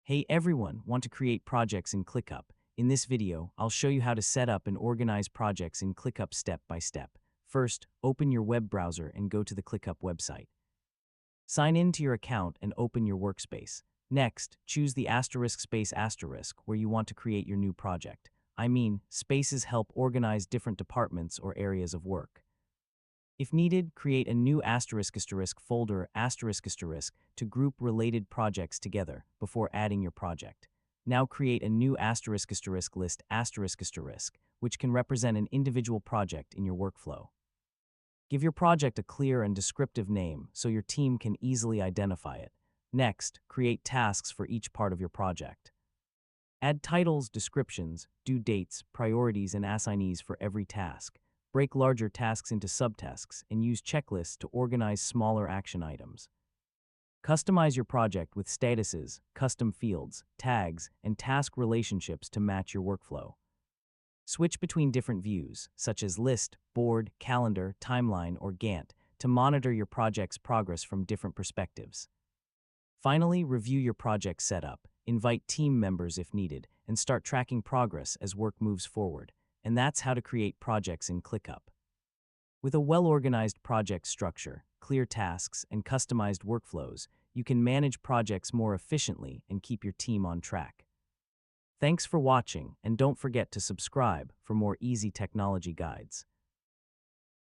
Hey everyone, want to create projects in ClickUp? In this video, I'll show you how to set up and organize projects in ClickUp step by step. First, open your web browser and go to the ClickUp website. Sign in to your account and open your workspace. Next, choose the *** where you want to create your new project. Spaces help organize different departments or areas of work. If needed, create a new *** folder ** to group related projects together before adding your project. Now create a new *** list ***, which can represent an individual project in your workflow. Give your project a clear and descriptive name so your team can easily identify it. Next, create tasks for each part of your project. Add titles, descriptions, due dates, priorities, and assignees for every task. Break larger tasks into subtasks and use checklists to organize smaller action items. Customize your project with statuses, custom fields, tags, and task relationships to match your workflow. Switch between different views, such as list, board, calendar, timeline, or Gantt, to monitor your project's progress from different perspectives. Finally, review your project setup, invite team members if needed, and start tracking progress as work moves forward. And that's how to create projects in ClickUp. With a well-organized project structure, clear tasks, and customized workflows, you can manage projects more efficiently and keep your team on track. Thanks for watching, and don't forget to subscribe for more easy technology guides.